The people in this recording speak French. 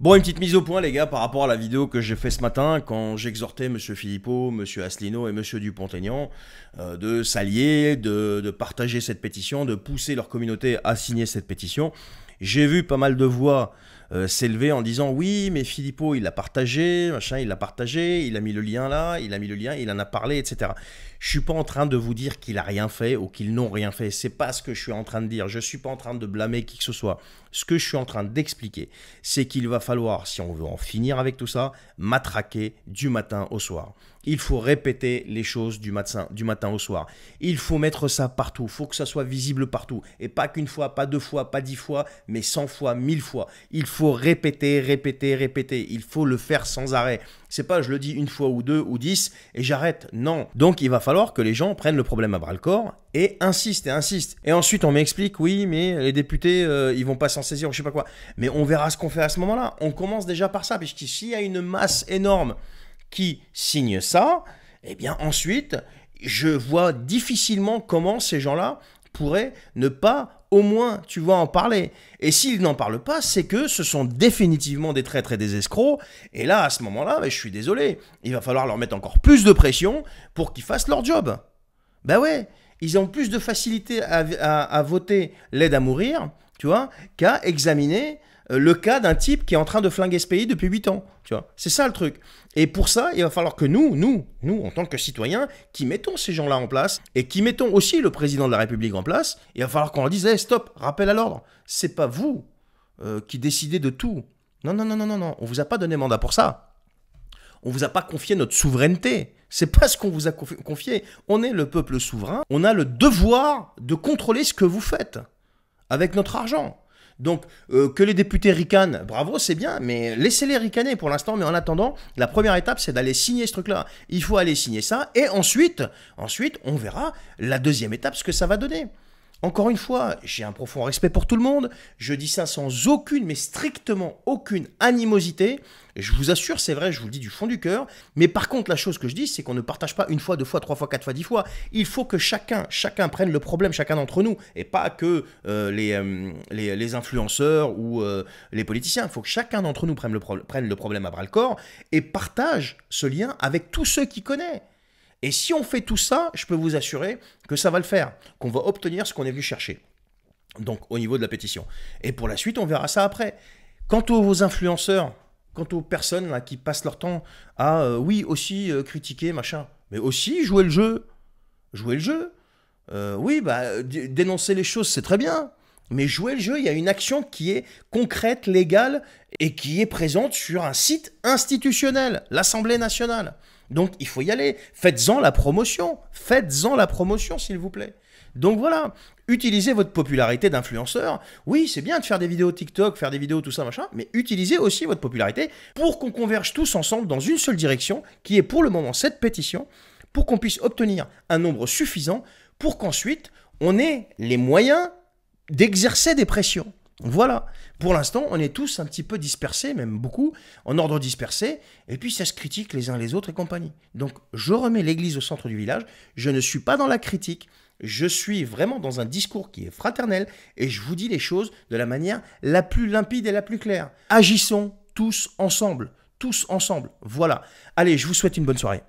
Bon, une petite mise au point, les gars, par rapport à la vidéo que j'ai fait ce matin, quand j'exhortais M. Philippot, M. Asselineau et M. Dupont-Aignan de s'allier, de partager cette pétition, de pousser leur communauté à signer cette pétition. J'ai vu pas mal de voix s'élever en disant « Oui, mais Philippot, il l'a partagé, machin, il l'a partagé, il a mis le lien là, il a mis le lien, il en a parlé, etc. » Je suis pas en train de vous dire qu'il a rien fait ou qu'ils n'ont rien fait. C'est pas ce que je suis en train de dire. Je suis pas en train de blâmer qui que ce soit. Ce que je suis en train d'expliquer, c'est qu'il va falloir, si on veut en finir avec tout ça, matraquer du matin au soir. Il faut répéter les choses du matin au soir. Il faut mettre ça partout. Il faut que ça soit visible partout. Et pas qu'une fois, pas 2 fois, pas 10 fois, mais 100 fois, 1000 fois. Il faut répéter, répéter, répéter. Il faut le faire sans arrêt. C'est pas je le dis une fois ou 2 ou 10 et j'arrête. Non. Donc il va falloir que les gens prennent le problème à bras le corps et insistent et insistent. Et ensuite on m'explique, oui, mais les députés, ils vont pas s'en saisir ou je sais pas quoi. Mais on verra ce qu'on fait à ce moment-là. On commence déjà par ça, puisque s'il y a une masse énorme qui signe ça, eh bien ensuite, je vois difficilement comment ces gens-là pourraient ne pas au moins, tu vois, en parler. Et s'ils n'en parlent pas, c'est que ce sont définitivement des traîtres et des escrocs. Et là, à ce moment-là, je suis désolé, il va falloir leur mettre encore plus de pression pour qu'ils fassent leur job. Ben ouais, ils ont plus de facilité à voter l'aide à mourir, tu vois, qu'à examiner le cas d'un type qui est en train de flinguer ce pays depuis 8 ans. Tu vois, c'est ça le truc. Et pour ça, il va falloir que nous, en tant que citoyens, qui mettons ces gens-là en place et qui mettons aussi le président de la République en place, il va falloir qu'on leur dise hey, stop, rappel à l'ordre. C'est pas vous qui décidez de tout. Non, non, non, non, non, non. On vous a pas donné mandat pour ça. On vous a pas confié notre souveraineté. C'est pas ce qu'on vous a confié. On est le peuple souverain. On a le devoir de contrôler ce que vous faites avec notre argent. Donc, que les députés ricanent, bravo, c'est bien, mais laissez-les ricaner pour l'instant. Mais en attendant, la première étape, c'est d'aller signer ce truc-là. Il faut aller signer ça. Et ensuite, on verra la deuxième étape, ce que ça va donner. Encore une fois, j'ai un profond respect pour tout le monde. Je dis ça sans aucune, mais strictement aucune animosité. Et je vous assure, c'est vrai, je vous le dis du fond du cœur. Mais par contre, la chose que je dis, c'est qu'on ne partage pas 1 fois, 2 fois, 3 fois, 4 fois, 10 fois. Il faut que chacun prenne le problème, chacun d'entre nous. Et pas que les influenceurs ou les politiciens. Il faut que chacun d'entre nous prenne le problème à bras le corps et partage ce lien avec tous ceux qui connaissent. Et si on fait tout ça, je peux vous assurer que ça va le faire, qu'on va obtenir ce qu'on est venu chercher. Donc, au niveau de la pétition. Et pour la suite, on verra ça après. Quant aux influenceurs, quant aux personnes là, qui passent leur temps à, oui, aussi critiquer, machin, mais aussi jouer le jeu. Jouer le jeu. Oui, bah, dénoncer les choses, c'est très bien. Mais jouer le jeu, il y a une action qui est concrète, légale, et qui est présente sur un site institutionnel, l'Assemblée nationale. Donc, il faut y aller. Faites-en la promotion. Faites-en la promotion, s'il vous plaît. Donc voilà, utilisez votre popularité d'influenceur. Oui, c'est bien de faire des vidéos TikTok, faire des vidéos, tout ça, machin, mais utilisez aussi votre popularité pour qu'on converge tous ensemble dans une seule direction, qui est pour le moment cette pétition, pour qu'on puisse obtenir un nombre suffisant, pour qu'ensuite, on ait les moyens d'exercer des pressions. Voilà, pour l'instant, on est tous un petit peu dispersés, même beaucoup, en ordre dispersé, et puis ça se critique les uns les autres et compagnie. Donc, je remets l'église au centre du village, je ne suis pas dans la critique, je suis vraiment dans un discours qui est fraternel, et je vous dis les choses de la manière la plus limpide et la plus claire. Agissons tous ensemble, voilà. Allez, je vous souhaite une bonne soirée.